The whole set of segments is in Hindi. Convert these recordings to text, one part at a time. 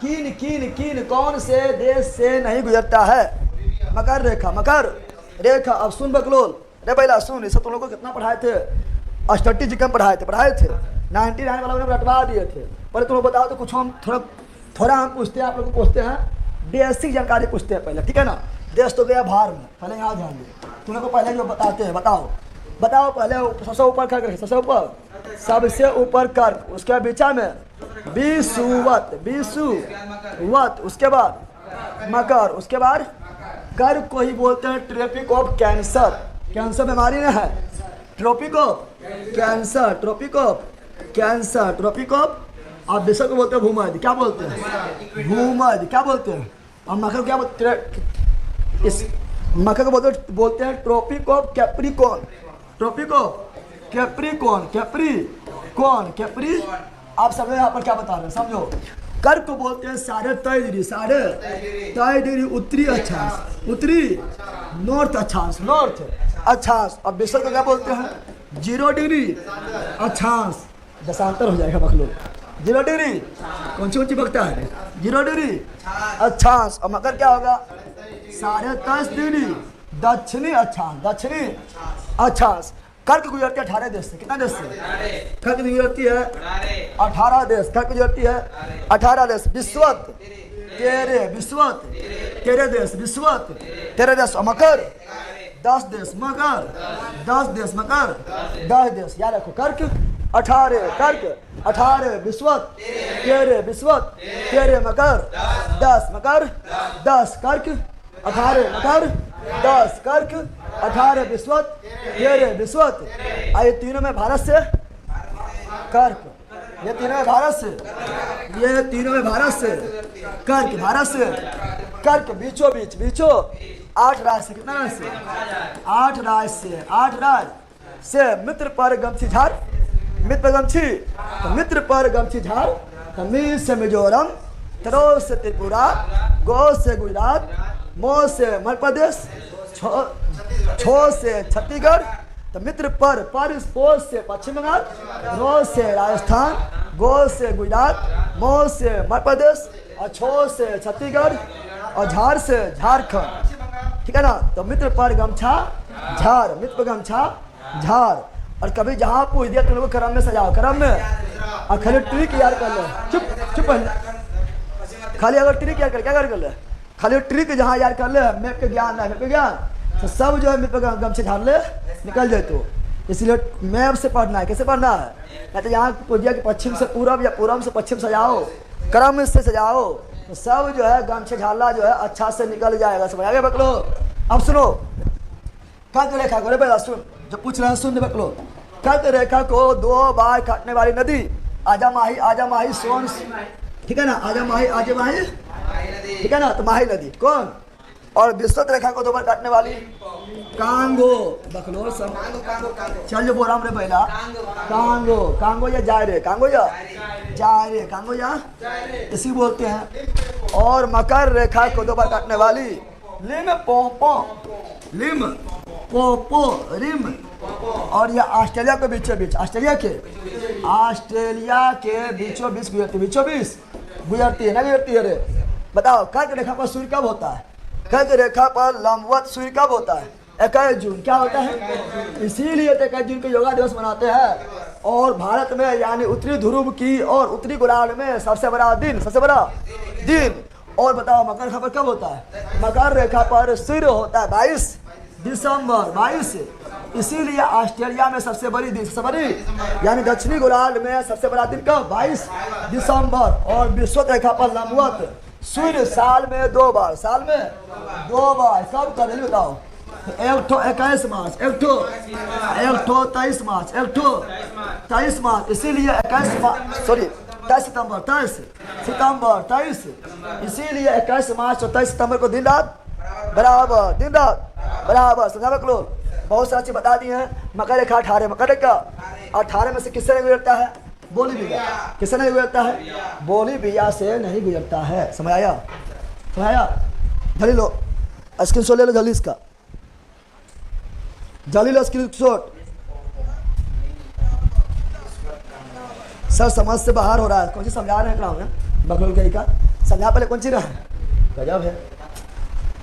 किन किन किन कौन से देश से नहीं गुजरता है। मकर रेखा, मकर रेखा। अब सुन बकलोल, अरे पहला सुन, इसे तुम लोग को कितना पढ़ाए थे, स्टडी जी कम पढ़ाए थे 99 वालों ने रटवा दिए थे। पर तुम लोग बताओ तो कुछ हम थोड़ा हम पूछते हैं, आप लोग को पूछते हैं, बेसिक जानकारी पूछते हैं पहले, ठीक है ना। देश तो गया बाहर में, पहले यहाँ ध्यान दो, तुम लोग को पहले जो बताते हैं, बताओ बताओ पहले सबसे ऊपर कर, सबसे ऊपर, सबसे ऊपर कर, उसके बीचा में विषुवत, विषुवत, उसके बाद मकर, उसके बाद कर को ही बोलते हैं ट्रॉपिक ऑफ कैंसर, कैंसर बीमारी में है, Tropic of Cancer, Tropic of Cancer, Tropic of, आप विषय को बोलते हैं भूमध्य, क्या बोलते हैं भूमध्य, क्या बोलते हैं। और मकर क्या बोलते हैं, इस मकर को बोलते हैं Tropic of Capricorn, Tropic of Capricorn, Capricorn, Capri. आप सब यहाँ पर क्या बता रहे हैं समझो। कर्क को बोलते हैं 3.5 डिग्री उत्तरी अक्षांश, उत्तरी नॉर्थ अक्षांश, नॉर्थ अक्षांश। अब विषय को क्या बोलते हैं 0 डिग्री अक्षांश, दशांतर हो जाएगा बकलो, 0 डिग्री कौन सी बकता है 0 डिग्री अक्षांश। और मकर क्या होगा 10.5 डिग्री दक्षिणी अक्षांश, दक्षिणी अक्षांश। कर्क गुजरती है 18 देश से, कितना देश से कर्क गुजरती है 18 देश, कर्क गुजरती है 18 देश। विश्वत तेरे, विश्वत तेरे देश, विश्वत तेरे देश। और मकर 10 देश, मकर 10 देश, मकर 10 देश। याद रखो कर्क 18, कर्क 18, विश्वत तेरे, विश्वत तेरे, मकर 10, मकर 10, कर्क 18, मकर 10, कर्क 18, विश्वत तेरे, विश्वत। ये तीनों में भारत से कर्क, ये तीनों में भारत से, ये तीनों में भारत से कर्क, भारत से कर्क। बीचों बीच, बीचों 8 राज्य से, कितना राज्य से 8 राज्य से, 8 राज्य से मित्र पर गमछी झाड़, मित्र पर गमछी, तो मित्र पर गमछी झाड़। तो मी से मिजोरम, त्रो से त्रिपुरा, गो से गुजरात, मो से मध्य प्रदेश, छो से छत्तीसगढ़। तो मित्र पर पो से पश्चिम बंगाल, रो से राजस्थान, गो से गुजरात, मो से मध्य प्रदेश, और छो से छत्तीसगढ़, और झाड़ से झारखंड, ठीक है ना। तो मित्र पर गमछा झाड़, मित्र पर गमछा झाड़। और कभी जहाँ पूछ दिया तुम लोग क्रम में सजाओ, क्रम में, और खाली ट्रिक याद कर लो, चुप चुप खाली अगर ट्रिक याद कर, क्या कर ले, खाली ट्रिक जहाँ याद कर ले, मैप के ज्ञान है, मैप के ज्ञान तो सब जो है मित्र पर गमछे झाड़ ले निकल जाए। तो इसलिए मैप से पढ़ना है, कैसे पढ़ना है, या तो यहाँ पूछ दिया कि पश्चिम से पूरब या पूरब से पश्चिम सजाओ, क्रम से सजाओ, तो सब जो है गमछे झाड़ना जो है अच्छा से निकल जाएगा। समझ आ गया बकलो। अब सुनो कर्क रेखा को, पहला सुन जो पूछ रहे हैं सुन बकलो। कर्क रेखा को 2 बार काटने वाली नदी आजा माही सोन, ठीक है ना, आजा माही, ठीक है ना। तो माही नदी कौन। और विश्वत रेखा को 2 बार काटने वाली कांगो, बकलो सब चल जो बोला हमने पहला, कांगो, कांगो या जायरे, कांगो या जायरे, कांगो या इसी बोलते हैं। और मकर रेखा को 2 बार काटने वाली लिम पोपो, लिम पोपो, रिम। और यह ऑस्ट्रेलिया के बीचों बीच, ऑस्ट्रेलिया के बीचों बीच गुजरती, बीचों बीच गुजरती है ना, गुजरती है रे। बताओ कर्क रेखा पर सूर्य कब होता है, कर्क रेखा पर लंबवत सूर्य कब होता है 21 जून, क्या होता है, इसीलिए 21 जून को योगा दिवस मनाते हैं। और भारत में यानी उत्तरी ध्रुव की और उत्तरी गोलार्ध में सबसे बड़ा दिन, सबसे बड़ा दिन। और बताओ मकर रेखा पर कब होता है, मकर रेखा पर सूर्य होता है 22 दिसंबर, 22। इसीलिए ऑस्ट्रेलिया में सबसे बड़ी दिन, सबसे बड़ी यानी दक्षिणी गोलार्ध में सबसे बड़ा दिन कब 22 दिसंबर। और विश्वत रेखा पर लंबवत सूर्य साल में 2 बार, साल में 2 बार। कब कर रही बताओ, एक ठो 21 मार्च, एक ठो 23 मार्च, एक ठो 23 मार्च। इसीलिए 21 मार्च, सॉरी 23 सितंबर, 23, इसीलिए 21 मार्च और 23 सितंबर को दिन रात बराबर, दिन रात बराबर। समझा लो, बहुत सारी चीज बता दी है। मकर रेखा 18, मकर रेखा 18 में से किससे नहीं गुजरता है, बोलीविया, किससे नहीं गुजरता है, बोलीविया से नहीं गुजरता है। समझ आया, समझ आया। जल्दी लो स्क्रीनशॉट ले लो, जल्दी इसका जल्दी लो स्क्रीनशॉट। सर समझ से बाहर हो रहा है, कौन सी समझा रहे हैं बकलोल कहीं का, समझा पहले कौन सी रहा? गजब है,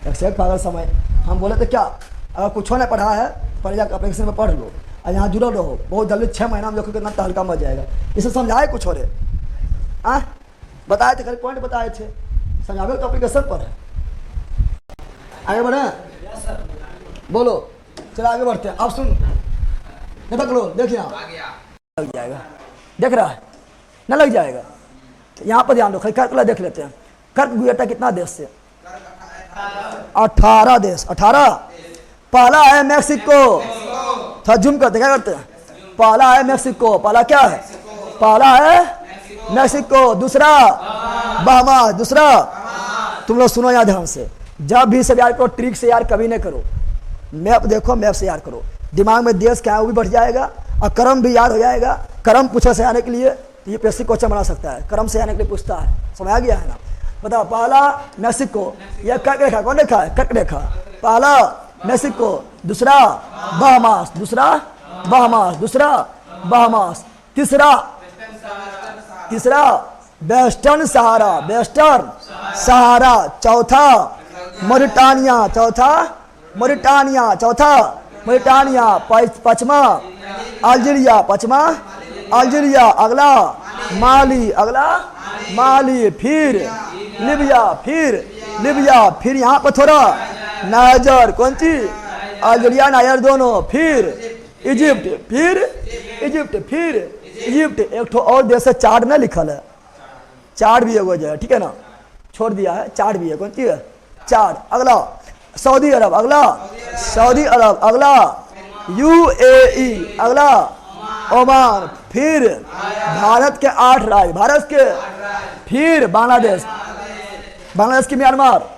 एक से एक पागल समय। हम बोले तो क्या, अगर कुछ ने पढ़ा है पहले जाकर अप्लीकेशन में पढ़ लो और यहाँ जुड़ो रहो, बहुत जल्दी 6 महीना में देखो कितना तहलका मच जाएगा। इसे समझाए कुछ हो रहे बताए थे, खाली पॉइंट बताए थे, समझावे तो अप्लीकेशन पर है। आगे बढ़े, बोलो, चलो आगे बढ़ते हैं। आप सुन निपक लो, देखिए लग जाएगा, देख रहा है ना, लग जाएगा। यहाँ पर ध्यान दो, खाली कर्क देख लेते हैं। कर्क गुजरता कितना देश से? 18 देश। 18। पहला है मैक्सिको, थोड़ा जूम करते क्या करते हैं? पहला है मैक्सिको, पहला क्या है? पहला है मैक्सिको। दूसरा बहामास। दूसरा, तुम लोग सुनो यहाँ ध्यान से, जब भी सब याद करो ट्रिक से यार कभी नहीं करो। मैप देखो, मैप से याद करो, दिमाग में देश क्या है वो भी बढ़ जाएगा और क्रम भी याद हो जाएगा। क्रम पूछे से आने के लिए ये पैसे क्वेश्चन बना सकता है, क्रम से आने के लिए पूछता है। समझ आ गया है ना? बताओ, पहला मैक्सिको, यह कर्क रेखा कौन रेखा है? कर्क रेखा। पहला मैक्सिको, दूसरा बहामास, दूसरा बहामास, दूसरा बहामास, तीसरा वेस्टर्न सहारा, वेस्टर्न सहारा। चौथा मॉरिटानिया, चौथा मॉरिटानिया, चौथा मॉरिटानिया। पांचवा अल्जीरिया, पांचवा अल्जीरिया। अगला माली, अगला माली। फिर लीबिया, फिर लीबिया। फिर यहाँ पर थोड़ा नाइजर, कौन सी? अल्जीरिया नाइजर दोनों। फिर इजिप्ट, फिर इजिप्ट, फिर इजिप्ट। एक ठो और देश है, चार्ट में लिखल है, चार्ट भी एगो है, ठीक है ना, छोड़ दिया है, चार्ट भी है, कौन सी है? चार्ट। अगला सऊदी अरब, अगला सऊदी अरब। अगला UAE, अगला ओमान। फिर भारत के 8 राज्य, भारत के। फिर बांग्लादेश, बांग्लादेश की म्यांमार,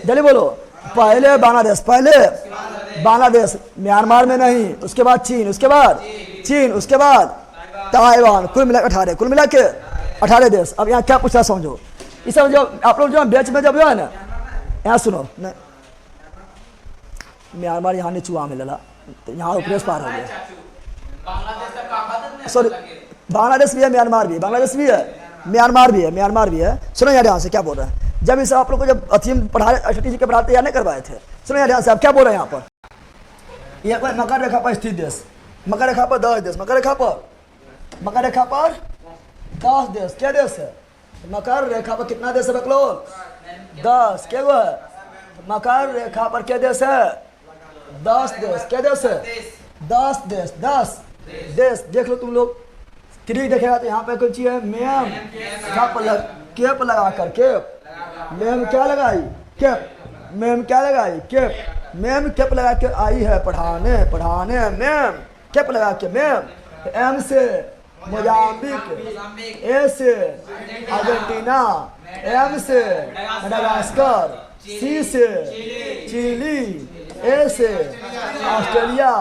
जल्दी बोलो। पहले बांग्लादेश, पहले बांग्लादेश, म्यांमार में नहीं। उसके बाद चीन, उसके बाद चीन, उसके बाद ताइवान। कुल मिला के 18, कुल मिला के 18 देश। अब यहाँ क्या पूछा समझो, इसे समझो। आप लोग जो बेच में जब जो है ना, यहाँ सुनो, म्यांमार यहाँ नीचुआ में लला, तो यहाँ ऊपर पार हो गया। सॉरी, बांग्लादेश भी है, म्यांमार भी है, बांग्लादेश भी है, म्यांमार भी है, म्यांमार भी है। सुनो यार ध्यान से क्या बोल रहे हैं। जब इसे आप लोग को जब अथीम पढ़ा स्ट्रेटेजी के पढ़ाते यार नहीं करवाए थे। सुनो यार ध्यान से, आप क्या बोल रहे हैं यहाँ पर? यह कोई मकर रेखा पर स्थित देश, मकर रेखा पर 10 देश, मकर रेखा पर 10 देश। क्या देश है? मकर रेखा पर कितना देश है बकलोल? 10। क्या वो है? मकर रेखा पर क्या देश है? 10 देश। क्या देश है? 10 देश, 10 देश। देख लो तुम लोग, ट्रिक देखेगा तो यहाँ पे कुछ है, मैम कैप लगा कर, कैप, मैम क्या लगाई? कैप, मैम क्या लगाई? कैप, मैम कैप लगा के आई है पढ़ाने, पढ़ाने। मैम कैप लगा के, मैम। एम से मोजाम्बिक, ए से अर्जेंटीना, एम से मेडागास्कर, सी से चिली, ए से ऑस्ट्रेलिया।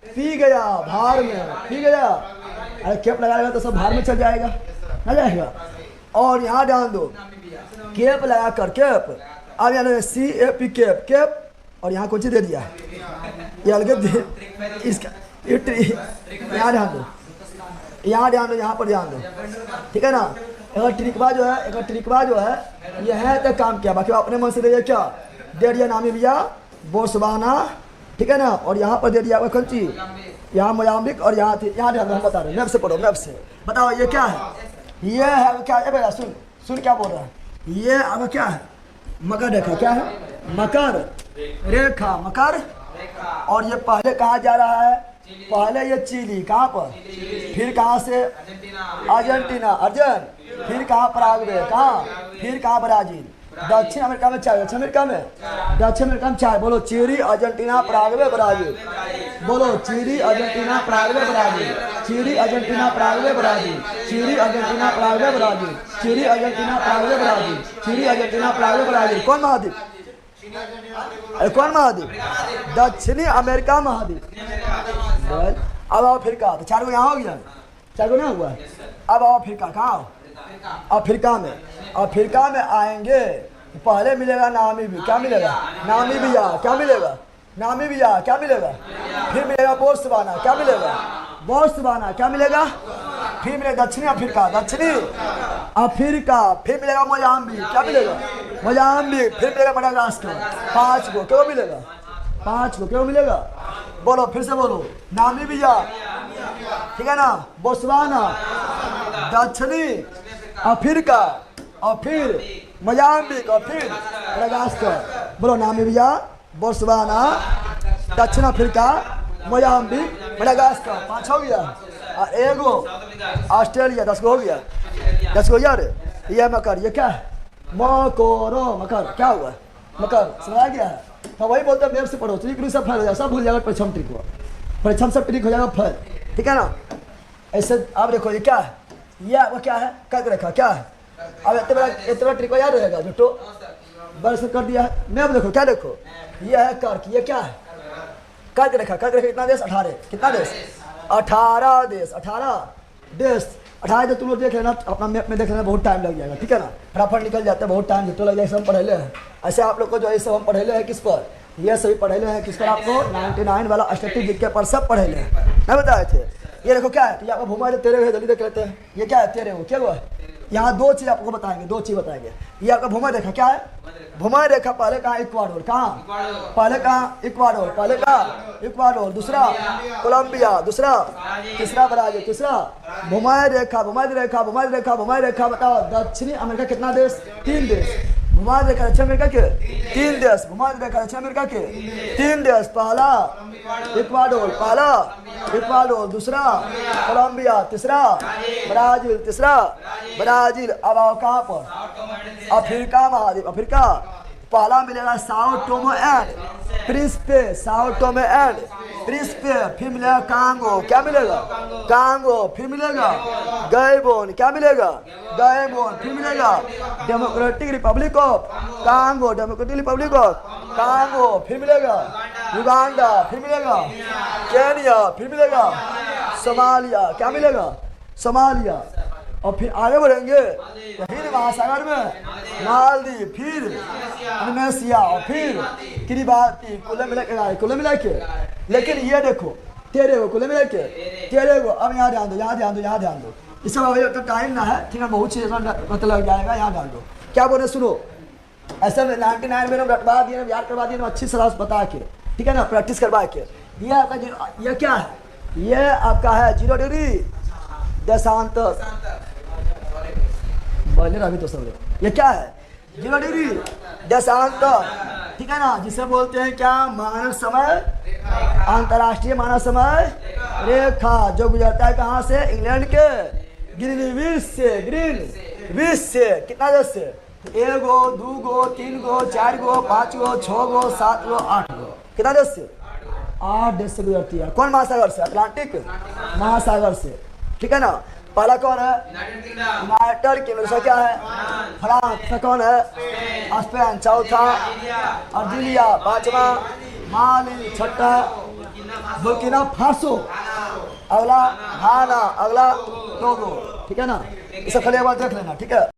पी गया भार में, पी गया। अरे कैप लगाएगा तो सब भार में चल जाएगा, ना जाएगा? और यहाँ ध्यान दो, कैप लगा कर, कैप। अब यहाँ CAP, कैप, कैप। और यहाँ कुछ दे दिया, ये अलग इसका यहाँ ध्यान दो, यहाँ ध्यान दो, यहाँ पर ध्यान दो, ठीक है ना? एक ट्रिकवा जो है, एक ट्रिकवा जो है, ये है तो काम किया, बाकी अपने मन से दे दिया। क्या दे दिया? नामीबिया, बोत्सवाना, ठीक है ना? और यहाँ पर दे दिया कौन सी? यहाँ मोजाम्बिक। और यहाँ थी, यहाँ ध्यान, हम बता रहे हैं, मैप से पढ़ो, मैप से बताओ ये क्या है? ये है क्या है भैया? सुन सुन क्या बोल रहा है ये? अब क्या है? मकर रेखा। क्या है? मकर रेखा, मकर। और ये पहले कहाँ जा रहा है? पहले ये चिली, कहाँ पर? फिर कहाँ से? अर्जेंटीना, अर्जन। फिर कहाँ? पराग्वे, कहाँ? फिर कहाँ? ब्राजील। दक्षिण अमेरिका में चाय, दक्षिण अमेरिका में, दक्षिण अमेरिका में चाय। बोलो, चिली, अर्जेंटीना, पराग्वे, ब्राजील। बोलो, Chile, Argentina, Paraguay, Brazil. Chile, Argentina, Paraguay, Brazil. Chile, Argentina, Paraguay, Brazil. Chile, Argentina, Paraguay, Brazil. Chile, Argentina, Paraguay, Brazil. कौन महाद्वीप? कौन महाद्वीप? दक्षिणी अमेरिका महाद्वीप। अब आओ अफ्रीका, तो 4 गो यहाँ हो गया, 4 गो ना हुआ। अब आओ अफ्रीका, कहाँ आओ? अफ्रीका में। अफ्रीका में आएंगे, पहले मिलेगा नामीबिया। क्या मिलेगा? नामीबिया। क्या मिलेगा? नामीबिया। क्या मिलेगा? फिर मिलेगा बोत्सवाना। क्या मिलेगा? बोत्सवाना। क्या मिलेगा? फिर मिलेगा दक्षिणी अफ्रीका, दक्षिणी अफ्रीका, फिर मिलेगा मोजाम्बिक, क्या मिलेगा? मोजाम्बिक, फिर मिलेगा मडागास्कर। 5 गो क्यों मिलेगा? 5 गो क्यों मिलेगा? बोलो फिर से बोलो। नामीबिया, ठीक है ना, बोत्सवाना, दक्षिणी अफ्रीका, और फिर मोजाम्बिक, और फिर मडागास्कर। बोलो नामीबिया, बोत्सवाना, दक्षिण अफ्रीका, मोजाम्बिक, मडागास्कर। 5 हो गया। और एगो ऑस्ट्रेलिया, 10 गो हो गया। 10 गो यार। ये मकर, ये क्या है? मकोरो, मकर क्या हुआ? मकर समझ गया है? तो वही बोलते हैं मेरे से पढ़ो, ट्रिक सब फैल हो जाए, सब भूल जाएगा परीक्षण ट्रिक हुआ, परीक्षण सब ट्रिक हो जाएगा फैल, ठीक है ना। ऐसे आप देखो ये क्या है? ये आपका क्या है? कर्क रेखा क्या है? अब इतना ट्रिक याद रहेगा जो तो बरस कर दिया है। मैं अब देखो क्या देखो, ये है कर्क, ये क्या है? कर्क रेखा। कर्क रेखा कितना देश? 18। कितना देश? 18 देश। 18 देश। 18 देश तुम लोग देख लेना, अपना मैप में देख लेना, बहुत टाइम लग जाएगा, ठीक है ना। फटाफट निकल जाता है, बहुत टाइम तो लग जाएगा। हम पढ़ेले हैं ऐसे, आप लोग को जो ये सब हम पढ़ेले हैं किस पर? ये सभी पढ़ेले हैं किस पर? आपको 99 वाला स्टैटिक जीके पर सब पढ़ेले हैं, नहीं बताए थे। ये देखो क्या है? तो आपको घुमा तेरे हुए जल्दी देख लेते हैं। ये क्या है? तेरे वो क्या हुआ है? यहाँ 2 चीज आपको बताएंगे, 2 चीज बताएंगे। ये आपका भूमध्य रेखा क्या है? भूमध्य रेखा पहले कहाँ? इक्वाडोर। कहाँ? पहले कहाँ? इक्वाडोर। पहले कहाँ? इक्वाडोर। दूसरा कोलंबिया। दूसरा, तीसरा ब्राजील। तीसरा भूमध्य रेखा, भूमध्य रेखा, भूमध्य रेखा, भूमध्य रेखा। बताओ दक्षिणी अमेरिका कितना देश? 3 देश। भूमध्य रेखा दक्षिण अमेरिका के 3 देश। भूमध्य रेखा दक्षिण अमेरिका के 3 देश। पहला इक्वाडोर, पहला इक्वाडोर, दूसरा कोलंबिया, तीसरा ब्राजील, तीसरा ब्राजील। अब आओ कहाँ पर? अफ्रीका महाद्वीप। अफ्रीका पहला मिलेगा Sao Thome and Principe, Sao Thome and Principe. फिर मिलेगा कांगो, क्या मिलेगा? कांगो। फिर मिलेगा गैबोन, क्या मिलेगा? गैबोन। फिर मिलेगा democratic Republic of Congo, democratic Republic of Congo. फिर मिलेगा युगांडा। फिर मिलेगा केनिया। फिर मिलेगा सोमालिया, क्या मिलेगा? सोमालिया। और फिर आगे बढ़ेंगे तो फिर महासागर में मालदीव, फिर इंडोनेशिया, और फिर किरिबाती। कुल मिला के लेकिन ये देखो तेरे को कुल मिला के तेरे को। अब यहाँ ध्यान दो, यहाँ ध्यान दो, यहाँ ध्यान दो। इस समय तो टाइम ना है, ठीक है, बहुत चीज़ मतलब लग जाएगा। यहाँ ध्यान दो क्या बोले, सुनो। ऐसा 99 में रटवा दिए, याद करवा दिए अच्छी सलाह बता के, ठीक है ना, प्रैक्टिस करवा के। ये आपका ये क्या है? ये आपका है 0 डिग्री देशांतर। अभी तो सब ये क्या है? 0 डिग्री देशांतर, ठीक है ना, जिसे बोलते हैं क्या? मानव समय, अंतरराष्ट्रीय मानव समय रेखा, जो गुजरता है कहाँ से? इंग्लैंड के ग्रीनविच से। ग्रीनविच से कितना देश से? 1 गो, 2 गो, 3 गो, 4 गो, 5 गो, 6 गो, 7 गो, 8 गो। कितना देश से? 8 देश से गुजरती है। कौन महासागर से? अटलांटिक महासागर से, ठीक है ना। पहला कौन है? United kingdom. क्या है? फ्रांस। कौन है? स्पेन। चौथा अर्जेंटीना। 5वां माली। 6ठा बुर्किना फासो। अगला घाना। अगला टोगो, ठीक है ना। इसे खाली एक बार देख लेना, ठीक है।